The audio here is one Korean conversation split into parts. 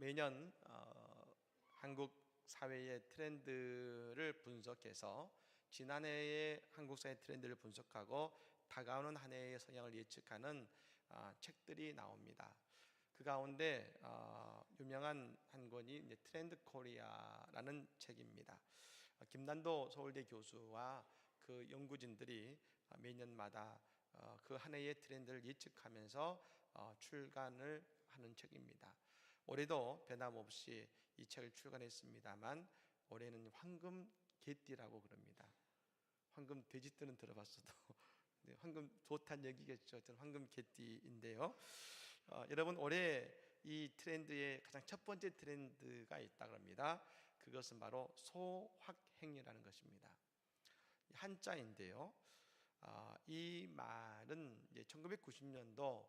매년 한국 사회의 트렌드를 분석해서 지난해의 한국 사회 트렌드를 분석하고 다가오는 한 해의 성향을 예측하는 책들이 나옵니다. 그 가운데 유명한 한 권이 이제 트렌드 코리아라는 책입니다. 김난도 서울대 교수와 그 연구진들이 매년마다 그 한 해의 트렌드를 예측하면서 출간을 하는 책입니다. 올해도 변함없이 이 책을 출간했습니다만 올해는 황금 개띠라고 그럽니다. 황금 돼지띠는 들어봤어도 황금 좋다는 얘기겠죠. 저는 황금 개띠인데요. 여러분, 올해 이 트렌드의 가장 첫 번째 트렌드가 있다 그럽니다. 그것은 바로 소확행이라는 것입니다. 한자인데요. 이 말은 이제 1990년도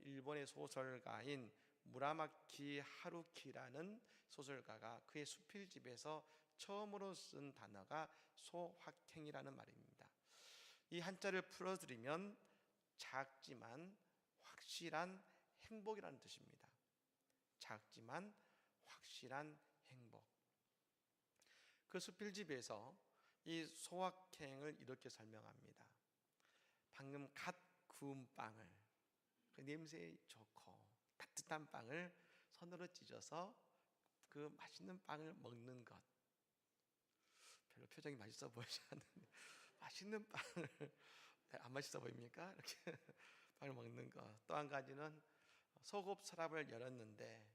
일본의 소설가인 무라마키 하루키라는 소설가가 그의 수필집에서 처음으로 쓴 단어가 소확행이라는 말입니다. 이 한자를 풀어드리면 작지만 확실한 행복이라는 뜻입니다. 작지만 확실한 행복. 그 수필집에서 이 소확행을 이렇게 설명합니다. 방금 갓 구운 빵을, 그 냄새 좋고 따뜻한 빵을 손으로 찢어서 그 맛있는 빵을 먹는 것. 별로 표정이 맛있어 보이지 않는데 맛있는 빵을 안 맛있어 보입니까? 이렇게 빵을 먹는 것. 또 한 가지는 속옷 서랍을 열었는데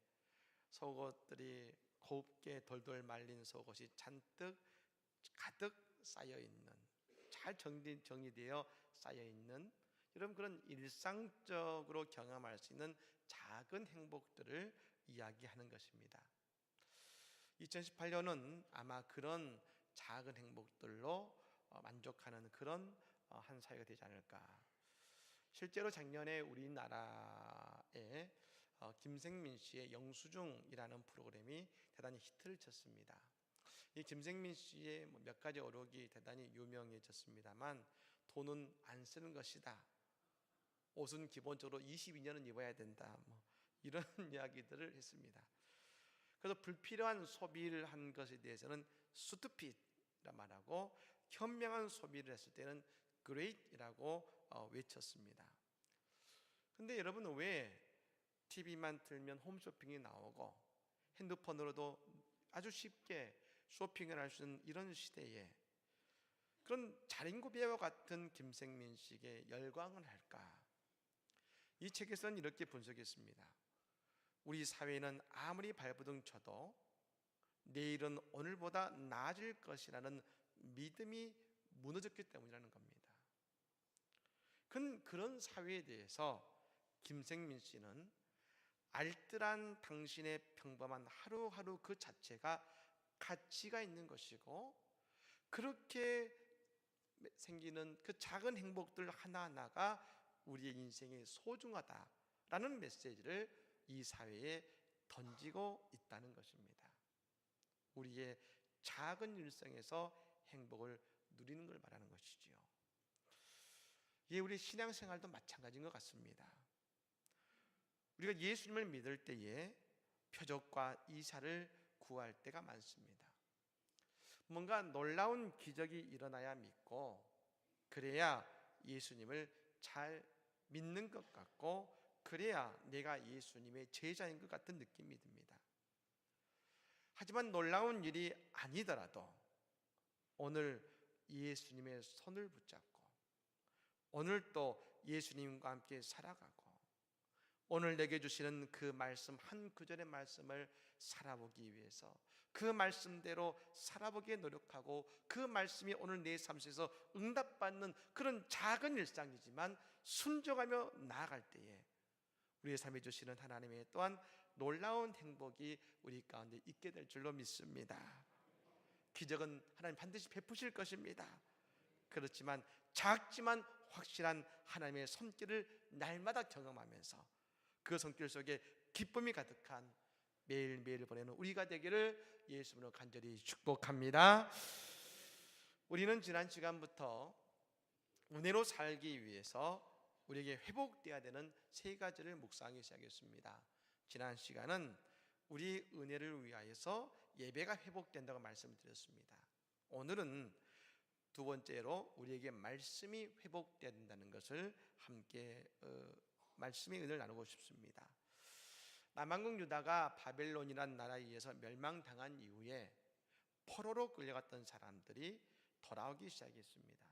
속옷들이 곱게 돌돌 말린 속옷이 잔뜩 가득 쌓여 있는, 잘 정리되어 쌓여 있는, 여러분 그런 일상적으로 경험할 수 있는 작은 행복들을 이야기하는 것입니다. 2018년은 아마 그런 작은 행복들로 만족하는 그런 한 사회가 되지 않을까. 실제로 작년에 우리나라에 김생민 씨의 영수증이라는 프로그램이 대단히 히트를 쳤습니다. 이 김생민 씨의 몇 가지 어록이 대단히 유명해졌습니다만, 돈은 안 쓰는 것이다, 옷은 기본적으로 22년은 입어야 된다, 이런 이야기들을 했습니다. 그래서 불필요한 소비를 한 것에 대해서는 stupid이라 말하고, 현명한 소비를 했을 때는 great이라고 외쳤습니다. 근데 여러분, 왜 TV만 틀면 홈쇼핑이 나오고 핸드폰으로도 아주 쉽게 쇼핑을 할 수 있는 이런 시대에 그런 자린고비와 같은 김생민 씨에게 열광을 할까? 이 책에서는 이렇게 분석했습니다. 우리 사회는 아무리 발버둥 쳐도 내일은 오늘보다 나아질 것이라는 믿음이 무너졌기 때문이라는 겁니다. 그런 사회에 대해서 김생민 씨는 알뜰한 당신의 평범한 하루하루 그 자체가 가치가 있는 것이고, 그렇게 생기는 그 작은 행복들 하나하나가 우리의 인생에 소중하다라는 메시지를 이 사회에 던지고 있다는 것입니다. 우리의 작은 일상에서 행복을 누리는 걸 말하는 것이지요. 우리 신앙생활도 마찬가지인 것 같습니다. 우리가 예수님을 믿을 때에 표적과 이사를 구할 때가 많습니다. 뭔가 놀라운 기적이 일어나야 믿고, 그래야 예수님을 잘 믿는 것 같고, 그래야 내가 예수님의 제자인 것 같은 느낌이 듭니다. 하지만 놀라운 일이 아니더라도 오늘 예수님의 손을 붙잡고, 오늘 또 예수님과 함께 살아가고, 오늘 내게 주시는 그 말씀, 한 구절의 말씀을 살아보기 위해서 그 말씀대로 살아보기에 노력하고, 그 말씀이 오늘 내 삶 속에서 응답받는 그런 작은 일상이지만 순종하며 나아갈 때에 우리의 삶에 주시는 하나님의 또한 놀라운 행복이 우리 가운데 있게 될 줄로 믿습니다. 기적은 하나님 반드시 베푸실 것입니다. 그렇지만 작지만 확실한 하나님의 손길을 날마다 경험하면서 그 손길 속에 기쁨이 가득한 매일매일 보내는 우리가 되기를 예수님으로 간절히 축복합니다. 우리는 지난 시간부터 은혜로 살기 위해서 우리에게 회복되어야 되는 세 가지를 묵상하기 시작했습니다. 지난 시간은 우리 은혜를 위하여서 예배가 회복된다고 말씀을 드렸습니다. 오늘은 두 번째로 우리에게 말씀이 회복된다는 것을 함께 말씀의 은혜를 나누고 싶습니다. 남왕국 유다가 바벨론이라는 나라에 의해서 멸망당한 이후에 포로로 끌려갔던 사람들이 돌아오기 시작했습니다.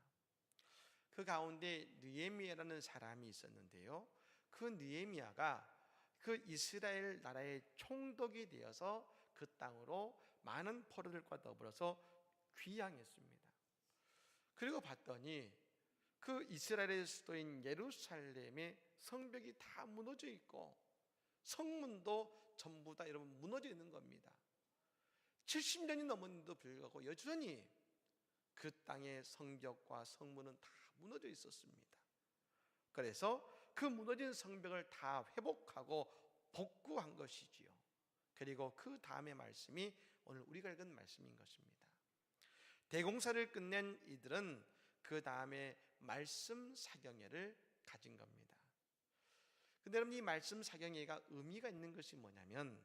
그 가운데 느헤미야라는 사람이 있었는데요, 그 느헤미야가 그 이스라엘 나라의 총독이 되어서 그 땅으로 많은 포로들과 더불어서 귀향했습니다. 그리고 봤더니 그 이스라엘의 수도인 예루살렘의 성벽이 다 무너져 있고 성문도 전부 다 여러분 무너져 있는 겁니다. 70년이 넘었는데도 불구하고 여전히 그 땅의 성벽과 성문은 다 무너져 있었습니다. 그래서 그 무너진 성벽을 다 회복하고 복구한 것이지요. 그리고 그 다음의 말씀이 오늘 우리가 읽은 말씀인 것입니다. 대공사를 끝낸 이들은 그 다음에 말씀 사경회를 가진 겁니다. 근데 여러분, 이 말씀 사경회가 의미가 있는 것이 뭐냐면,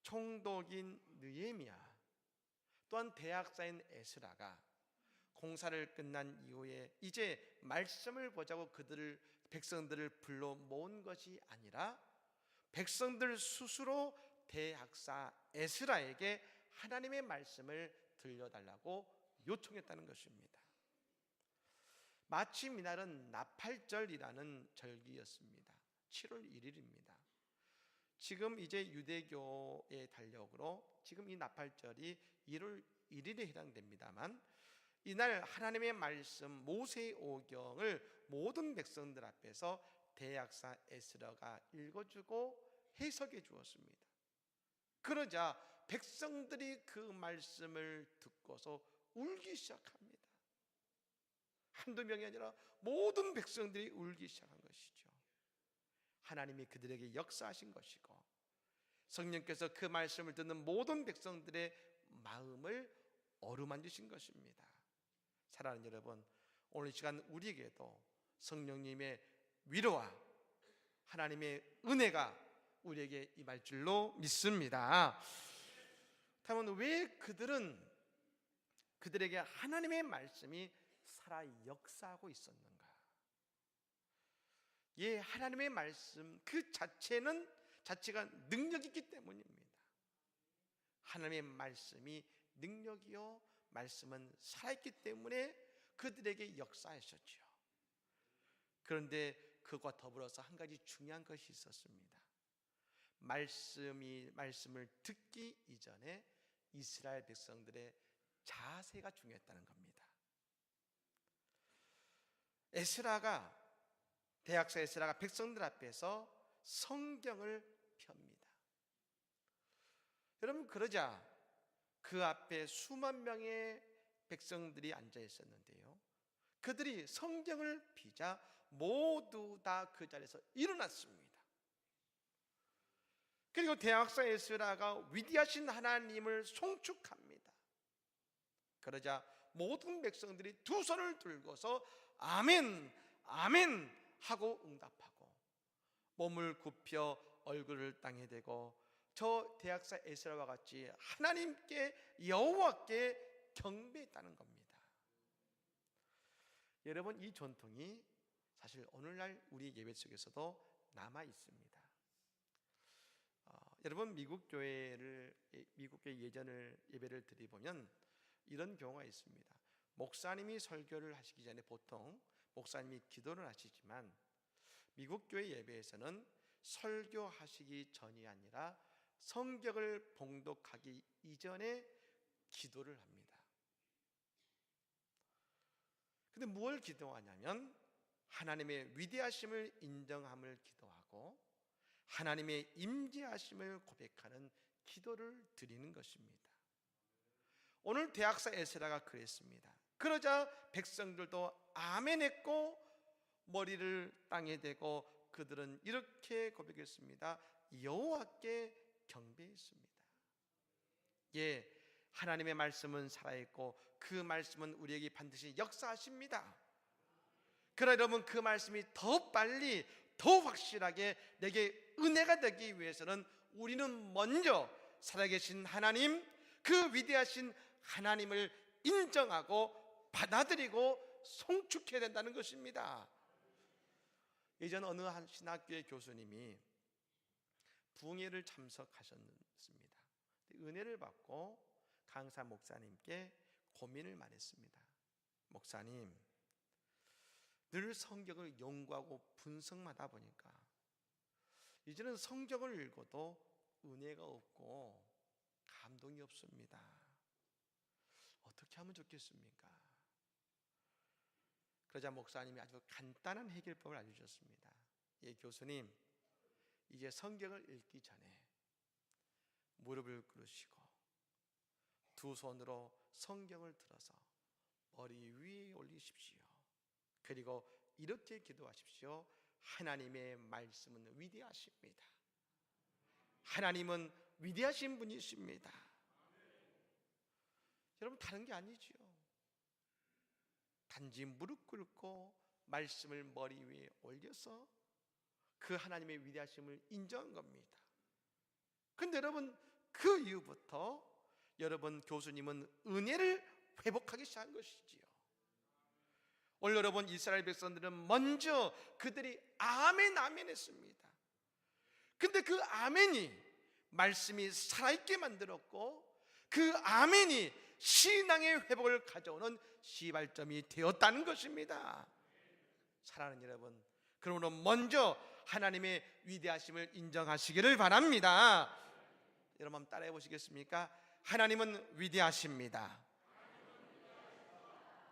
총독인 느헤미야 또한 대학사인 에스라가 공사를 끝난 이후에 이제 말씀을 보자고 백성들을 불러 모은 것이 아니라 백성들 스스로 대학사 에스라에게 하나님의 말씀을 들려달라고 요청했다는 것입니다. 마침 이날은 나팔절이라는 절기였습니다. 7월 1일입니다. 지금 이제 유대교의 달력으로 지금 이 나팔절이 1월 1일에 해당됩니다만, 이날 하나님의 말씀 모세의 오경을 모든 백성들 앞에서 대약사 에스라가 읽어주고 해석해 주었습니다. 그러자 백성들이 그 말씀을 듣고서 울기 시작합니다. 한두 명이 아니라 모든 백성들이 울기 시작한 것이죠. 하나님이 그들에게 역사하신 것이고 성령께서 그 말씀을 듣는 모든 백성들의 마음을 어루만지신 것입니다. 사랑하는 여러분, 오늘 이 시간 우리에게도 성령님의 위로와 하나님의 은혜가 우리에게 임할 줄로 믿습니다. 다만 왜 그들에게 하나님의 말씀이 살아 역사하고 있었는가? 예, 하나님의 말씀 그 자체가 능력이 있기 때문입니다. 하나님의 말씀이 능력이요 말씀은 살아있기 때문에 그들에게 역사하셨죠. 그런데 그것과 더불어서 한 가지 중요한 것이 있었습니다. 말씀을 듣기 이전에 이스라엘 백성들의 자세가 중요했다는 겁니다. 대학사 에스라가 백성들 앞에서 성경을 펴니다. 여러분, 그러자 그 앞에 수만 명의 백성들이 앉아 있었는데요, 그들이 성경을 피자 모두 다 그 자리에서 일어났습니다. 그리고 대학사 에스라가 위대하신 하나님을 송축합니다. 그러자 모든 백성들이 두 손을 들고서 아멘, 아멘 하고 응답하고 몸을 굽혀 얼굴을 땅에 대고 저 대학사 에스라와 같이 하나님께 여호와께 경배했다는 겁니다. 여러분, 이 전통이 사실 오늘날 우리 예배 속에서도 남아 있습니다. 여러분, 미국 교회 예배를 드려보면 이런 경우가 있습니다. 목사님이 설교를 하시기 전에 보통 목사님이 기도를 하시지만 미국 교회 예배에서는 설교하시기 전이 아니라 성경을 봉독하기 이전에 기도를 합니다. 근데 뭘 기도하냐면 하나님의 위대하심을 인정함을 기도하고 하나님의 임재하심을 고백하는 기도를 드리는 것입니다. 오늘 대학사 에스라가 그랬습니다. 그러자 백성들도 아멘 했고 머리를 땅에 대고 그들은 이렇게 고백했습니다. 여호와께 경배했습니다. 예, 하나님의 말씀은 살아있고 그 말씀은 우리에게 반드시 역사하십니다. 그러나 여러분, 그 말씀이 더 빨리 더 확실하게 내게 은혜가 되기 위해서는 우리는 먼저 살아계신 하나님, 그 위대하신 하나님을 인정하고 받아들이고 송축해야 된다는 것입니다. 예전 어느 한 신학교의 교수님이 부흥회를 참석하셨습니다. 은혜를 받고 강사 목사님께 고민을 말했습니다. 목사님, 늘 성경을 연구하고 분석하다 보니까 이제는 성경을 읽어도 은혜가 없고 감동이 없습니다. 어떻게 하면 좋겠습니까? 그러자 목사님이 아주 간단한 해결법을 알려주셨습니다. 예, 교수님, 이제 성경을 읽기 전에 무릎을 꿇으시고 두 손으로 성경을 들어서 머리 위에 올리십시오. 그리고 이렇게 기도하십시오. 하나님의 말씀은 위대하십니다. 하나님은 위대하신 분이십니다. 여러분, 다른 게 아니죠. 단지 무릎 꿇고 말씀을 머리 위에 올려서 그 하나님의 위대하심을 인정한 겁니다. 근데 여러분, 그 이후부터 여러분 교수님은 은혜를 회복하기 시작한 것이지요. 오늘 여러분, 이스라엘 백성들은 먼저 그들이 아멘 아멘 했습니다. 근데 그 아멘이 말씀이 살아있게 만들었고, 그 아멘이 신앙의 회복을 가져오는 시발점이 되었다는 것입니다. 사랑하는 여러분, 그러므로 먼저 하나님의 위대하심을 인정하시기를 바랍니다. 여러분 한번 따라해 보시겠습니까? 하나님은 위대하십니다.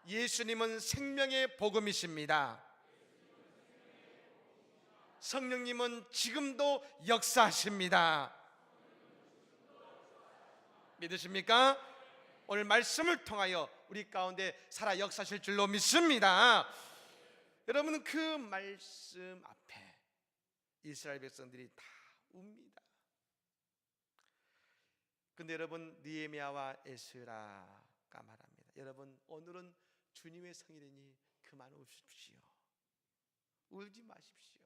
예수님은 생명의 복음이십니다. 성령님은 지금도 역사하십니다. 믿으십니까? 오늘 말씀을 통하여 우리 가운데 살아 역사하실 줄로 믿습니다. 여러분은 그 말씀 앞에 이스라엘 백성들이 다 웁니다. 근데 여러분, 느헤미야와 에스라가 말합니다. 여러분, 오늘은 주님의 성일이니 그만 우십시오. 울지 마십시오.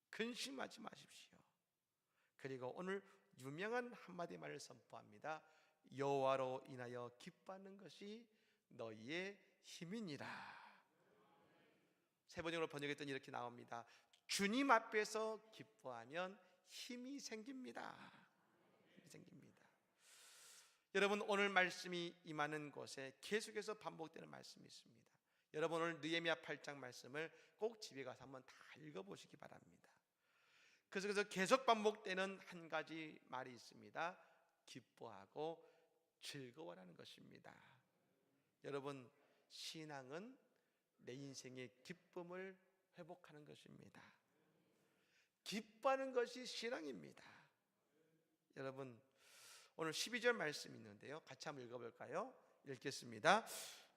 근심하지 마십시오. 그리고 오늘 유명한 한마디 말을 선포합니다. 여호와로 인하여 기뻐하는 것이 너희의 힘이니라. 세 번역으로 번역했더니 이렇게 나옵니다. 주님 앞에서 기뻐하면 힘이 생깁니다. 힘이 생깁니다. 여러분, 오늘 말씀이 임하는 곳에 계속해서 반복되는 말씀이 있습니다. 여러분, 오늘 느헤미야 8장 말씀을 꼭 집에 가서 한번 다 읽어보시기 바랍니다. 그래서 계속 반복되는 한 가지 말이 있습니다. 기뻐하고 즐거워라는 것입니다. 여러분, 신앙은 내 인생의 기쁨을 회복하는 것입니다. 기뻐하는 것이 신앙입니다. 여러분, 오늘 12절 말씀이 있는데요, 같이 한번 읽어볼까요? 읽겠습니다.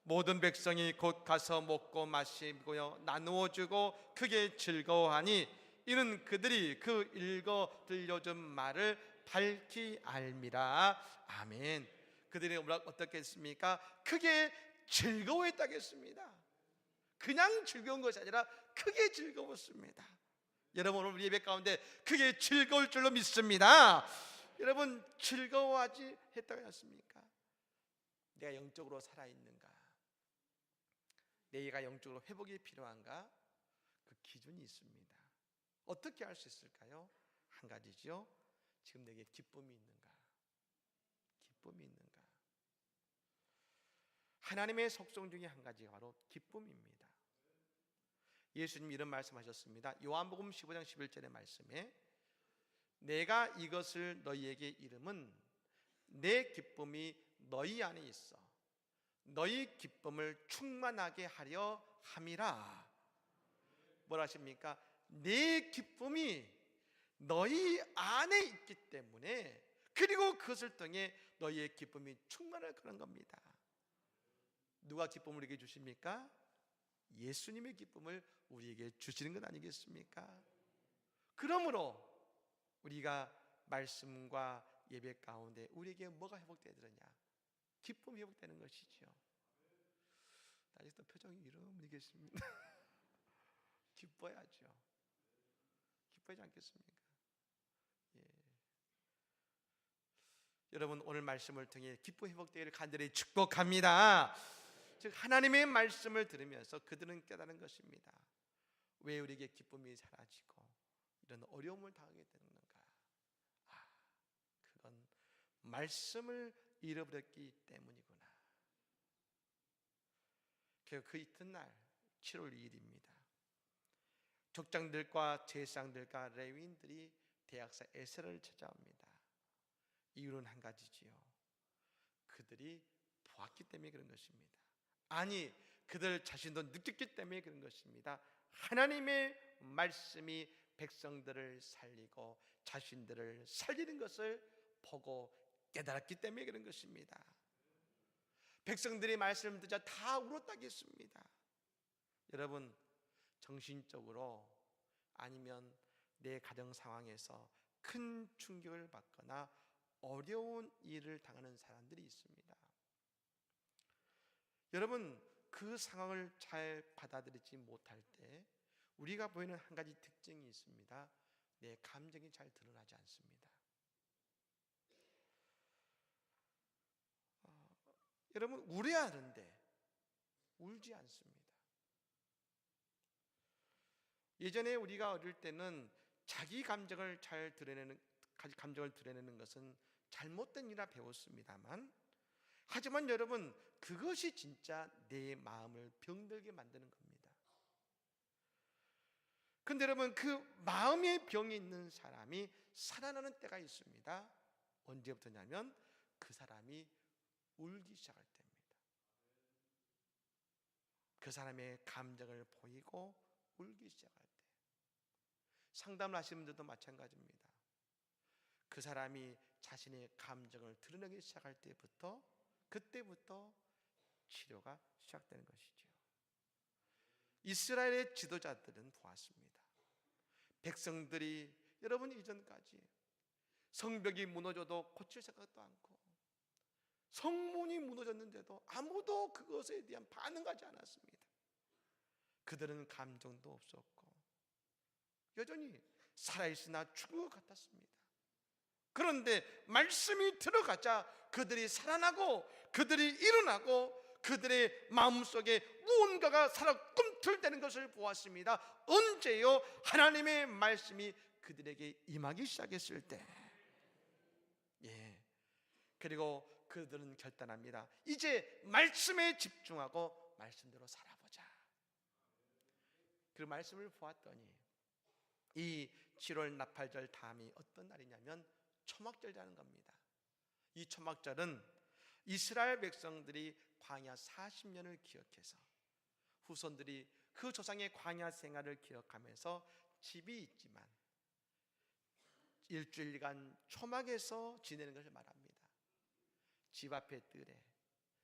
모든 백성이 곧 가서 먹고 마시고요 나누어 주고 크게 즐거워하니 이는 그들이 그 읽어 들려준 말을 밝히 알미라. 아멘. 그들이 어떻게 했습니까? 크게 즐거워했다겠습니다. 그냥 즐거운 것이 아니라 크게 즐거웠습니다. 여러분, 오늘 우리 예배 가운데 크게 즐거울 줄로 믿습니다. 여러분, 즐거워하지 했다고 했습니까? 내가 영적으로 살아있는가? 내가 영적으로 회복이 필요한가? 그 기준이 있습니다. 어떻게 할 수 있을까요? 한 가지죠. 지금 내게 기쁨이 있는가? 기쁨이 있는가? 하나님의 속성 중에 한 가지가 바로 기쁨입니다. 예수님이 이런 말씀하셨습니다. 요한복음 15장 11절의 말씀에 내가 이것을 너희에게 이름은 내 기쁨이 너희 안에 있어 너희 기쁨을 충만하게 하려 함이라. 뭐라 하십니까? 내 기쁨이 너희 안에 있기 때문에, 그리고 그것을 통해 너희의 기쁨이 충만할 그런 겁니다. 누가 기쁨을 우리에게 주십니까? 예수님의 기쁨을 우리에게 주시는 것 아니겠습니까? 그러므로 우리가 말씀과 예배 가운데 우리에게 뭐가 회복되느냐? 기쁨이 회복되는 것이죠. 아직도 표정이 이러므리겠습니다. 기뻐야죠. 기뻐하지 않겠습니까? 여러분 오늘 말씀을 통해 기쁨 회복되기를 간절히 축복합니다. 즉 하나님의 말씀을 들으면서 그들은 깨달은 것입니다. 왜 우리에게 기쁨이 사라지고 이런 어려움을 당하게 되는가? 그건 말씀을 잃어버렸기 때문이구나. 그 이튿날 7월 2일입니다. 족장들과 제사장들과 레위인들이 대학사 에스라를 찾아옵니다. 이유는 한 가지지요. 그들이 보았기 때문에 그런 것입니다. 아니, 그들 자신도 느꼈기 때문에 그런 것입니다. 하나님의 말씀이 백성들을 살리고 자신들을 살리는 것을 보고 깨달았기 때문에 그런 것입니다. 백성들이 말씀을 듣자 다 울었다겠습니다. 여러분, 정신적으로 아니면 내 가정 상황에서 큰 충격을 받거나 어려운 일을 당하는 사람들이 있습니다. 여러분, 그 상황을 잘 받아들이지 못할 때 우리가 보이는 한 가지 특징이 있습니다. 내 감정이 잘 드러나지 않습니다. 여러분, 울어야 하는데 울지 않습니다. 예전에 우리가 어릴 때는 자기 감정을 잘 드러내는 것은 잘못된 일이라 배웠습니다만, 하지만 여러분, 그것이 진짜 내 마음을 병들게 만드는 겁니다. 근데 여러분, 그 마음의 병이 있는 사람이 살아나는 때가 있습니다. 언제부터냐면 그 사람이 울기 시작할 때입니다. 그 사람의 감정을 보이고 울기 시작할 때. 상담을 하시는 분들도 마찬가지입니다. 그 사람이 자신의 감정을 드러내기 시작할 때부터, 그때부터 치료가 시작되는 것이죠. 이스라엘의 지도자들은 보았습니다. 백성들이 여러분 이전까지 성벽이 무너져도 고칠 생각도 않고 성문이 무너졌는데도 아무도 그것에 대한 반응하지 않았습니다. 그들은 감정도 없었고 여전히 살아있으나 죽은 것 같았습니다. 그런데 말씀이 들어가자 그들이 살아나고 그들이 일어나고 그들의 마음속에 무언가가 살아 꿈틀대는 것을 보았습니다. 언제요? 하나님의 말씀이 그들에게 임하기 시작했을 때. 그리고 그들은 결단합니다. 이제 말씀에 집중하고 말씀대로 살아보자. 그 말씀을 보았더니 이 7월 나팔절 다음이 어떤 날이냐면 초막절이라는 겁니다. 이 초막절은 이스라엘 백성들이 광야 40년을 기억해서 후손들이 그 조상의 광야 생활을 기억하면서 집이 있지만 일주일간 초막에서 지내는 것을 말합니다. 집 앞에 뜰에,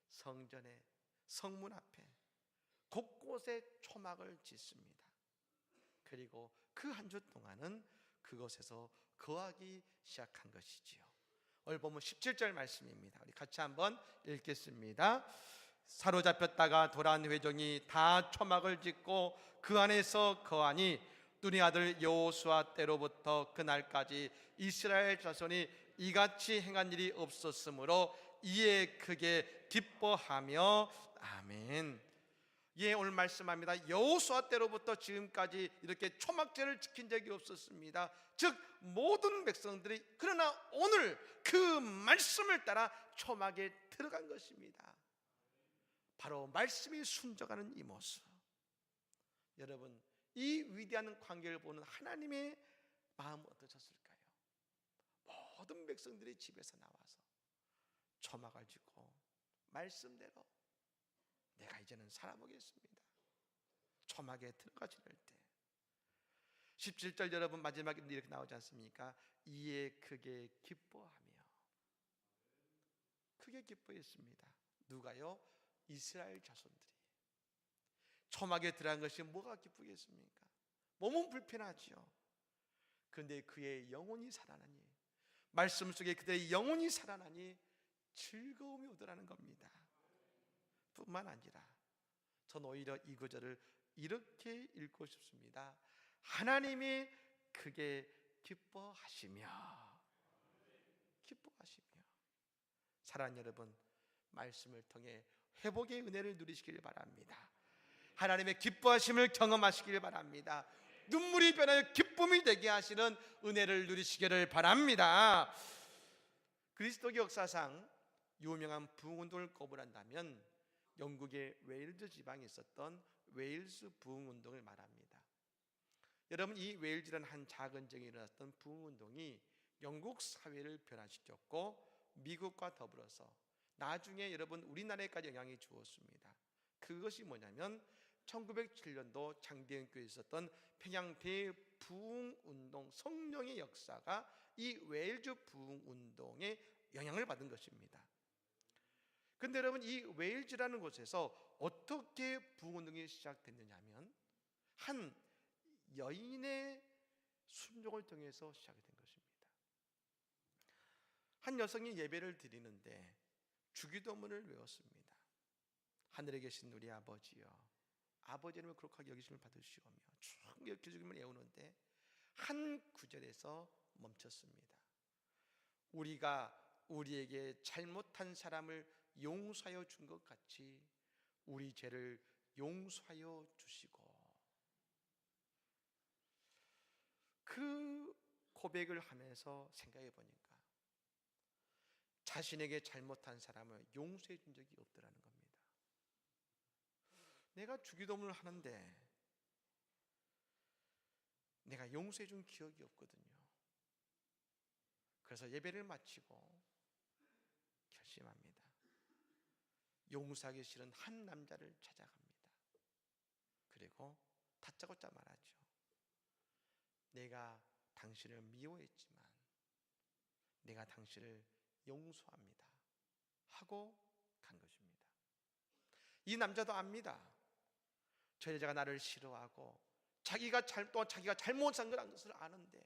성전에, 성문 앞에 곳곳에 초막을 짓습니다. 그리고 그 한 주 동안은 그곳에서 거하기 시작한 것이지요. 오늘 보면 17절 말씀입니다. 우리 같이 한번 읽겠습니다. 사로잡혔다가 돌아온 회종이 다 초막을 짓고 그 안에서 거하니 눈의 아들 여호수아 때로부터 그날까지 이스라엘 자손이 이같이 행한 일이 없었으므로 이에 크게 기뻐하며 아멘. 오늘 말씀합니다. 여호수아 때로부터 지금까지 이렇게 초막절을 지킨 적이 없었습니다. 즉 모든 백성들이 그러나 오늘 그 말씀을 따라 초막에 들어간 것입니다. 바로 말씀이 순종하는 이 모습. 여러분, 이 위대한 광경을 보는 하나님의 마음 어떠셨을까요? 모든 백성들이 집에서 나와서 초막을 짓고 말씀대로 내가 이제는 살아보겠습니다. 초막에 들어가실 때 17절 여러분 마지막에 이렇게 나오지 않습니까? 이에 크게 기뻐하며. 크게 기뻐했습니다. 누가요? 이스라엘 자손들이. 초막에 들어간 것이 뭐가 기쁘겠습니까? 몸은 불편하지요. 그런데 그의 영혼이 살아나니, 말씀 속에 그들의 영혼이 살아나니 즐거움이 오더라는 겁니다. 뿐만 아니라 전 오히려 이 구절을 이렇게 읽고 싶습니다. 하나님이 크게 기뻐하시며 사랑하는 여러분, 말씀을 통해 회복의 은혜를 누리시길 바랍니다. 하나님의 기뻐하심을 경험하시길 바랍니다. 눈물이 변하여 기쁨이 되게 하시는 은혜를 누리시기를 바랍니다. 그리스도교 역사상 유명한 부흥운동을 거부한다면 영국의 웨일즈 지방에 있었던 웨일스 부흥운동을 말합니다. 여러분, 이 웨일즈라는 한 작은 지역에 일어났던 부흥운동이 영국 사회를 변화시켰고 미국과 더불어서 나중에 여러분 우리나라에까지 영향이 주었습니다. 그것이 뭐냐면 1907년도 장대현교회에 있었던 평양 대부흥운동 성령의 역사가 이 웨일즈 부흥운동에 영향을 받은 것입니다. 그런데 여러분, 이 웨일즈라는 곳에서 어떻게 부흥운동이 시작됐느냐 하면 한 여인의 순종을 통해서 시작이 된 것입니다. 한 여성이 예배를 드리는데 주기도문을 외웠습니다. 하늘에 계신 우리 아버지여, 아버지 이름을 거룩하게 여기심을 받으시오며 쭉 이렇게 주기도문을 외우는데 한 구절에서 멈췄습니다. 우리가 우리에게 잘못한 사람을 용서하여 준 것 같이 우리 죄를 용서하여 주시고, 그 고백을 하면서 생각해 보니까 자신에게 잘못한 사람을 용서해 준 적이 없더라는 겁니다. 내가 주기도문을 하는데 내가 용서해 준 기억이 없거든요. 그래서 예배를 마치고 결심합니다. 용서하기 싫은 한 남자를 찾아갑니다. 그리고 다짜고짜 말하죠. 내가 당신을 미워했지만 내가 당신을 용서합니다 하고 간 것입니다. 이 남자도 압니다. 저 여자가 나를 싫어하고 자기가 잘못한 것을 아는데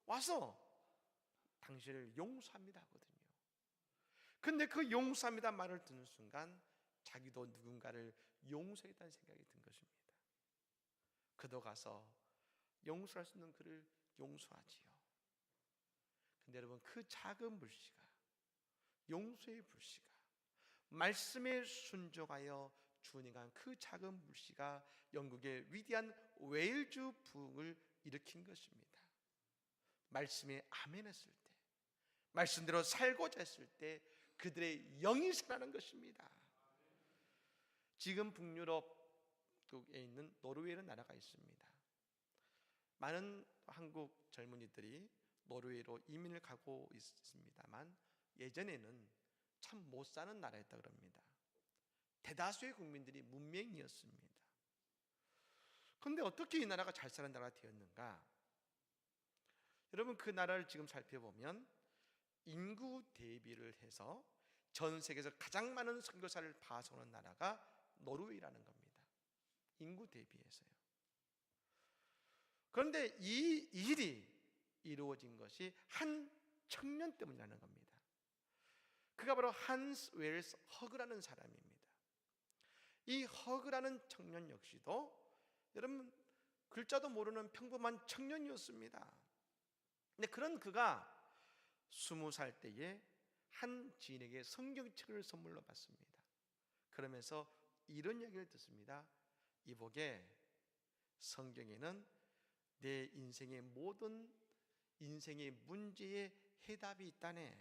와서 당신을 용서합니다 하거든요. 근데 그 용서합니다 말을 듣는 순간 자기도 누군가를 용서했다는 생각이 든 것입니다. 그도 가서 용서할 수 있는 그를 용서하지요. 근데 여러분, 그 작은 불씨가, 용서의 불씨가, 말씀에 순종하여 주님한 그 작은 불씨가 영국의 위대한 웨일즈 부흥을 일으킨 것입니다. 말씀에 아멘했을 때, 말씀대로 살고자 했을 때 그들의 영이 살아나는 것입니다. 지금 북유럽에 있는 노르웨이라는 나라가 있습니다. 많은 한국 젊은이들이 노르웨이로 이민을 가고 있습니다만 예전에는 참 못 사는 나라였다 그럽니다. 대다수의 국민들이 문맹이었습니다. 그런데 어떻게 이 나라가 잘 사는 나라가 되었는가? 여러분, 그 나라를 지금 살펴보면 인구 대비를 해서 전 세계에서 가장 많은 선교사를 파송하는 나라가 노르웨이라는 겁니다. 인구 대비해서요. 그런데 이 일이 이루어진 것이 한 청년 때문이라는 겁니다. 그가 바로 한스 웰스 허그라는 사람입니다. 이 허그라는 청년 역시도 여러분 글자도 모르는 평범한 청년이었습니다. 근데 그런 그가 20살 때에 한 지인에게 성경책을 선물로 받습니다. 그러면서 이런 얘기를 듣습니다. 이보게, 성경에는 내 인생의 모든 인생의 문제에 해답이 있다네.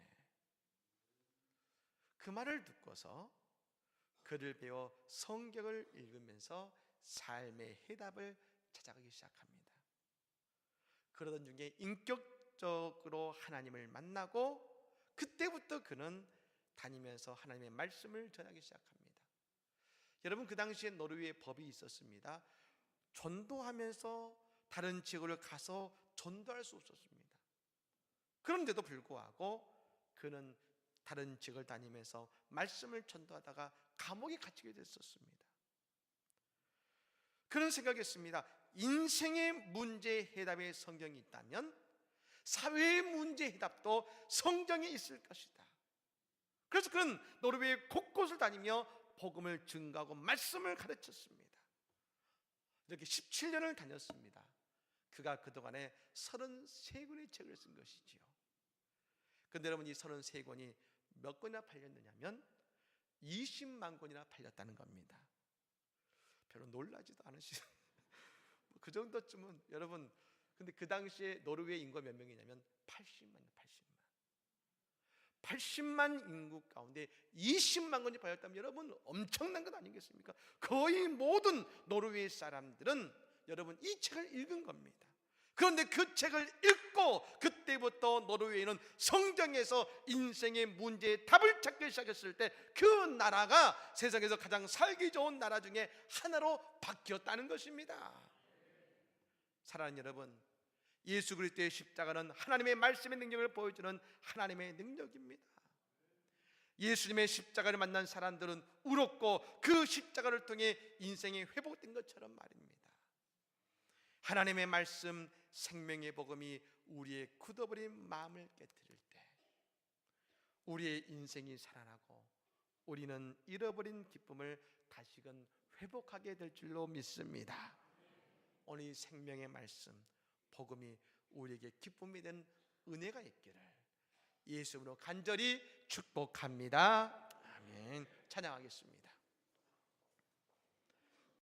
그 말을 듣고서 글을 배워 성경을 읽으면서 삶의 해답을 찾아가기 시작합니다. 그러던 중에 인격적으로 하나님을 만나고 그때부터 그는 다니면서 하나님의 말씀을 전하기 시작합니다. 여러분, 그 당시에 노르웨이에 법이 있었습니다. 전도하면서 다른 지역을 가서 전도할 수 없었습니다. 그런데도 불구하고 그는 다른 지역을 다니면서 말씀을 전도하다가 감옥에 갇히게 됐었습니다. 그런 생각했습니다. 인생의 문제 해답에 성경이 있다면 사회의 문제 해답도 성경에 있을 것이다. 그래서 그는 노르웨이 곳곳을 다니며 복음을 증거하고 말씀을 가르쳤습니다. 이렇게 17년을 다녔습니다. 그가 그동안에 33권의 책을 쓴 것이지요. 그런데 여러분, 이 33권이 몇 권이나 팔렸느냐면 20만 권이나 팔렸다는 겁니다. 별로 놀라지도 않으시죠? 그 정도쯤은 여러분, 근데 그 당시에 노르웨이 인구가 몇 명이냐면 80만 인구 가운데 20만 권이 팔렸다면 여러분 엄청난 것 아니겠습니까? 거의 모든 노르웨이 사람들은 여러분 이 책을 읽은 겁니다. 그런데 그 책을 읽고 그때부터 노르웨이는 성경에서 인생의 문제의 답을 찾기 시작했을 때 그 나라가 세상에서 가장 살기 좋은 나라 중에 하나로 바뀌었다는 것입니다. 사랑하는 여러분, 예수 그리스도의 십자가는 하나님의 말씀의 능력을 보여주는 하나님의 능력입니다. 예수님의 십자가를 만난 사람들은 울었고 그 십자가를 통해 인생이 회복된 것처럼 말입니다. 하나님의 말씀, 생명의 복음이 우리의 굳어버린 마음을 깨트릴 때 우리의 인생이 살아나고 우리는 잃어버린 기쁨을 다시금 회복하게 될 줄로 믿습니다. 오늘 이 생명의 말씀, 복음이 우리에게 기쁨이 된 은혜가 있기를 예수님으로 간절히 축복합니다. 아멘. 찬양하겠습니다.